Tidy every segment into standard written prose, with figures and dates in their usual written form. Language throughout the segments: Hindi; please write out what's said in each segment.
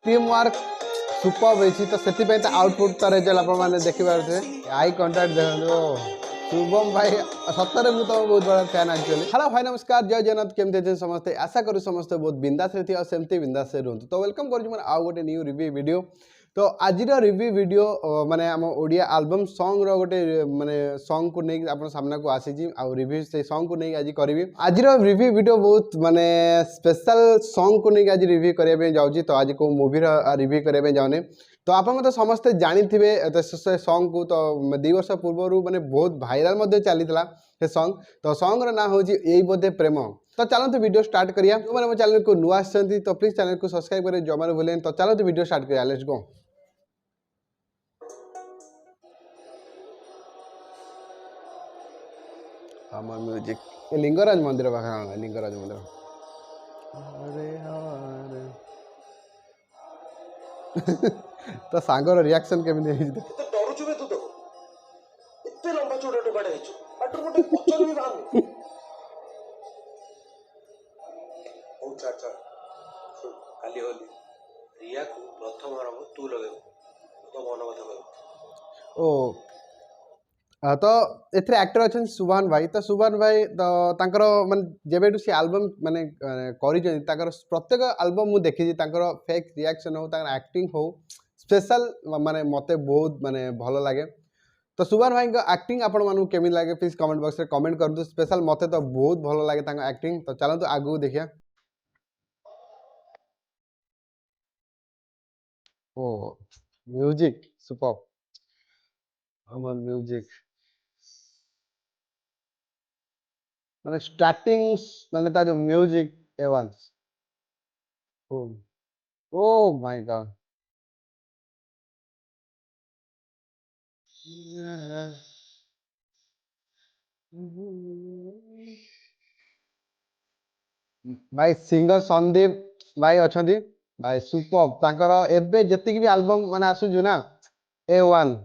टीम वर्क सुपर होती तो से आउटपुट तो रिजल्ट आप देखी पारे आई कंटाक्ट देखो शुभम भाई सतरे मुझे तुम बहुत बड़ा फैन एक्चुअली। हेलो भाई नमस्कार जय जगन्नाथ केमती समस्ते आशा करूँ समस्ते बहुत बिंदास थी सेमती बिंदास रुहतु तो वेलकम कर आउ गोटे न्यू रिव्यू वीडियो। तो आज रिव्यू वीडियो माने आम ओडिया एल्बम सॉन्ग रो गोटे माने सॉन्ग को नहीं आप सामना को आसी आ रिव्यू से सॉन्ग को नहीं आज करी। आज रिव्यू वीडियो बहुत माने स्पेशल सॉन्ग को नहीं आज रिव्यू करने जाऊँगी। तो आज को मूवी रिव्यू करने जाऊनी तो आप तो समस्ते जानी थे से सॉन्ग को तो 2 वर्ष पूर्व माने बहुत भाइराल चली से सॉन्ग। तो सॉन्ग रो ना हूँ यही बोधे प्रेम। तो चलते वीडियो स्टार्ट करिया। जो मैंने चैनल को नुआ आसछंती तो प्लीज चैनल को सब्सक्राइब करें जो मैंने भूलें। तो चलते वीडियो स्टार्ट करिया लेट्स गो। आम म्यूजिक लिंगराज मंदिर पाखे लिंगराज मंदिर अरे हरे तो सांगर रिएक्शन केमिति एते डरुछु बे तू तो एते लंबा चौड़ा टोकाटा हेछु पाटर गोटे पचर भी बाहर ओ चाचा सुन काली होली रिया को प्रथम रंग तू लगे तो मन कथा कहू ओ तो एथरे एक्टर अच्छा सुभान भाई। तो सुभान भाई तो तांकर माने जेबेटू सी एल्बम माने करि तांकर प्रत्येक एल्बम मु देखि फेक रिएक्शन हो तांकर एक्टिंग हो स्पेशल माने मते बहुत माने भलो लागे। तो सुभान भाई का एक्टिंग आपण मानू केमी लागे प्लीज कमेंट बॉक्स रे कमेंट कर दो। स्पेशल मते तो बहुत भलो लागे तांका एक्टिंग। तो चलो तो आगु देखिया। ओ म्यूजिक सुपर हमर म्यूजिक माने स्टार्टिंग माने ता जो म्यूजिक एवंस ओ ओ माय गॉड भाई सिंगर संदीप भाई अच्छा भाई सुपर तांकर एबे जति भी एल्बम माने आसुजु ना A1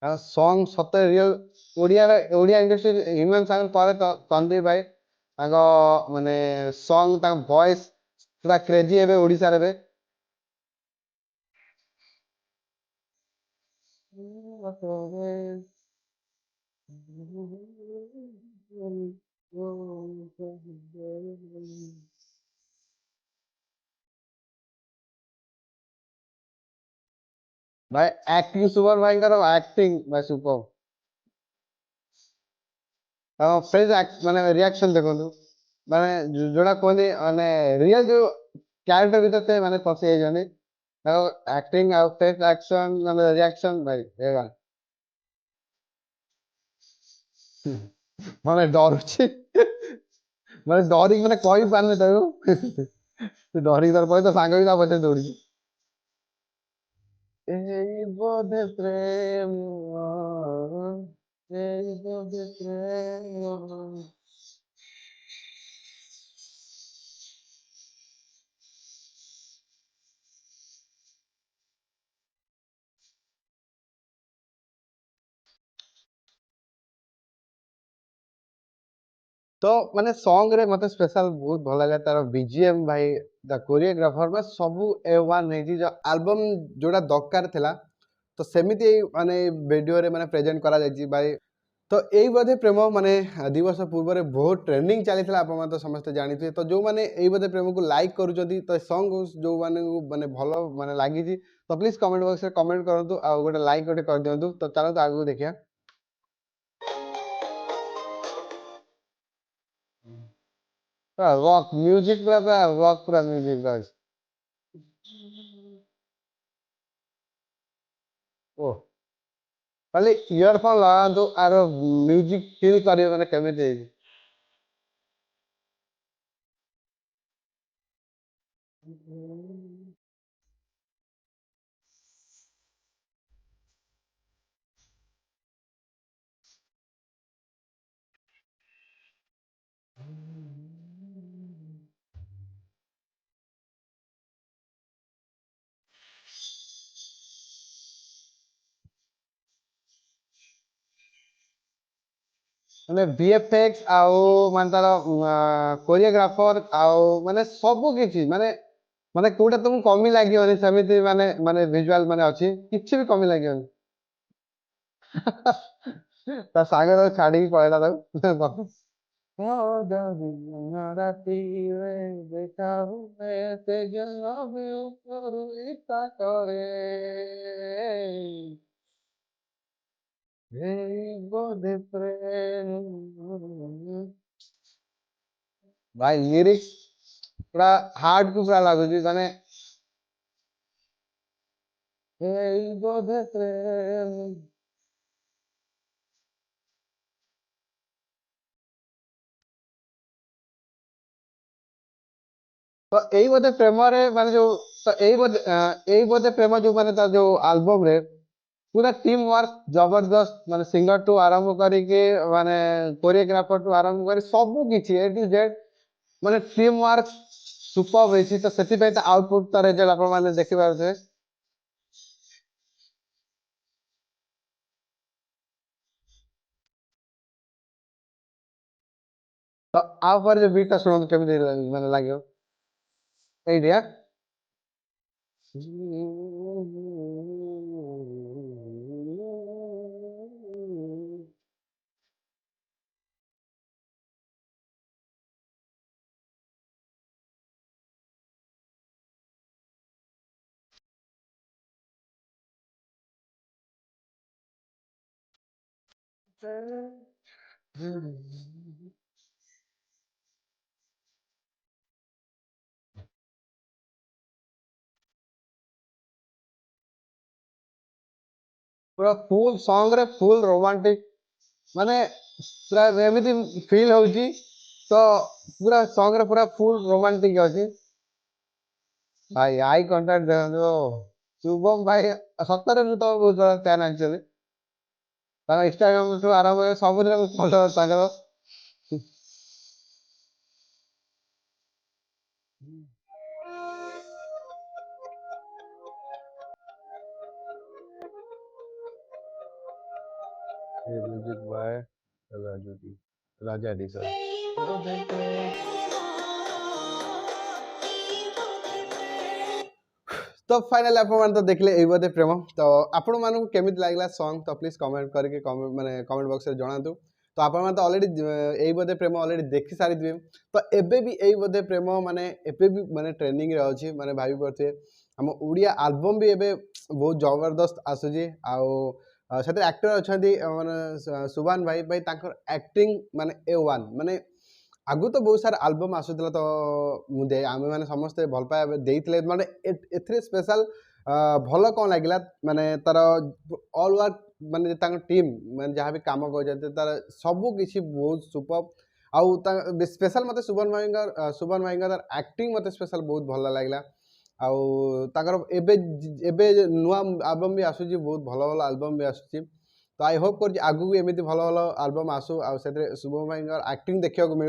सॉन्ग सते real Odia industry human sound पर संदीप भाई तांको माने सॉन्ग तांको वॉइस पूरा क्रेजी एबे ओडिसा रे भाई एक्टिंग सुपर भाई का एक्टिंग भाई सुपर फ्रेश माने रिएक्शन देखो माने जोड़ा कहते माने रियल जो कैरेक्टर भीतर थे माने फसी जाने एक्टिंग और फ्रेश एक्शन माने रिएक्शन भाई एगा माने डरुछि माने डरी माने कहि पारने ताको तो डरी तर पय तो सांग भी ता पछे दौड़ी एई बोधे प्रेम एई बोधे प्रेम। तो माने सॉन्ग रे मते स्पेशल बहुत भल लगे तार बीजीएम भाई द कोरियोग्राफर में सबू A1 नहीं जो एल्बम जोड़ा दरकार थिला तो सेमिति माने वीडियो रे माने प्रेजेंट करा जायछि भाई। तो यही बोधे प्रेम माने 2 वर्ष पूर्व बहुत ट्रेंडिंग चली आप तो समस्ते जानी थे। तो जो माने यही बोधे प्रेम को लाइक करूँ तो सॉन्ग जो माने भल माने लगी तो प्लीज कमेंट बॉक्स में कमेंट करूँ आ गोटे लाइक गोटे कर दिंतु। तो चलो तो आगू देखिए। रॉक म्यूजिक पूरा रॉक पूरा म्यूजिक गाइस ओ खाली इयरफोन लगातु आर म्यूजिक फील करियो माने केमिति माने VFX आउ माने तार कोरियोग्राफर आउ माने सब किछि माने ମାନେ କୋଉଟା ତୁମକୁ କମି ଲାଗିବନି ସେମିତି ମାନେ ମାନେ ଭିଜୁଆଲ ମାନେ ଅଛି କିଛି ବି କମି ଲାଗିବନି। ତା ସାଙ୍ଗ ତାକୁ ଛାଡିକି ପଳେଇଲା ତାକୁ। ହଁ ଯଦି ରାତିରେ ଦେଖା ହୁଏ ସେ ଜମି ଉପରୁ ଇଚ୍ଛା କରେ ଏଇ ବୋଧେ ପ୍ରେମ। ଭାଇ ଲିରିକ୍ସ ପୁରା ହାର୍ଟ କୁ ପୁରା ଲାଗୁଛି ମାନେ ଏଇ ବୋଧେ ପ୍ରେମ। ତ ଏଇ ବୋଧେ ପ୍ରେମରେ ମାନେ ଯୋଉ ତ ଏଇ ବୋଧେ ପ୍ରେମ ଯୋଉ ମାନେ ତା ଯୋଉ ଆଲବମ ରେ ପୁରା ଟିମ୍ ୱାର୍କ ଜବରଦସ୍ତ ମାନେ ସିଙ୍ଗର ଠୁ ଆରମ୍ଭ କରିକି ମାନେ କୋରିଓଗ୍ରାଫର ଠୁ ଆରମ୍ଭ କରି ସବୁ କିଛି ଏ ଟୁ ଜେଡ୍ ମାନେ ଟିମ୍ ୱାର୍କ ସୁପର ହେଇଛି ତ ସେଥିପାଇଁ ତା ଆଉଟପୁଟ ତା ରେଜଲ୍ଟ ଆପଣ ମାନେ ଦେଖିପାରୁଥିବେ। ତ ଆ ଉପରେ ଯୋଉ ବିଟ୍ ଟା ଶୁଣନ୍ତୁ କେମିତି ମାନେ ଲାଗିବ ଏଇଠି ପୁରା ଫୁଲ ସଙ୍ଗ ରେ ଫୁଲ ରୋମାଣ୍ଟିକ ମାନେ ପୁରା ଏମିତି ଫିଲ୍ ହଉଛି ତ ପୁରା ସଙ୍ଗ ରେ ପୁରା ଫୁଲ ରୋମାଣ୍ଟିକ ଅଛି। ଭାଇ ଆଇ କଣ୍ଟାକ୍ଟ ଦେଖନ୍ତୁ ଶୁଭମ ଭାଇ ସତରେ ମୁଁ ତ ବହୁତ ବଡ ଫ୍ୟାନ୍ ଆକ୍ଚୁଆଲି ତାଙ୍କ ଇନଷ୍ଟାଗ୍ରାମ ଠୁ ଆରମ୍ଭ କରି ସବୁଥିରେ ମୁଁ ଫଲୋ ତାଙ୍କର। Music by Raju D Raja D sir. तो फाइनाली आपन तो देखले एई बोधे प्रेम तो आपण मानू केमित लागला सॉन्ग तो प्लीज कमेंट करके कमेंट माने कमेंट बॉक्स रे जणातु। तो आपण मान तो ऑलरेडी एई बोधे प्रेम ऑलरेडी देखि सारि दिबे तो एबे भी एई बोधे प्रेम माने एबे भी माने ट्रेंडिंग रे अछि माने भाबी परथे हम ओडिया एल्बम भी एबे बहुत जबरदस्त आसुजी आउ सेते एक्टर अछंती माने सुभान भाई भाई ताकर एक्टिंग माने ए1 माने आगु तो बहुत सारा आल्बम आसुतला तो मुझे आमे माने समस्ते भल पाए देइतले माने एथरे स्पेशल भल कोन लागिला माने तार ऑल वर्क माने तांग टीम माने जहाँ भी काम कर जाते तार सब किछि बहुत सुपर आउ स्पेशल मते सुबन भाईंगर एक्टिंग मते स्पेशल बहुत भल लागला आउ ताकर एबे एबे नुआ एल्बम भी आसुची बहुत भल भल एल्बम भी आसुची तो आई होप कर आगु भी एमिति भल भल एल्बम आसु आ सेते शुभम भाईंगर एक्टिंग देखिया को मिलु।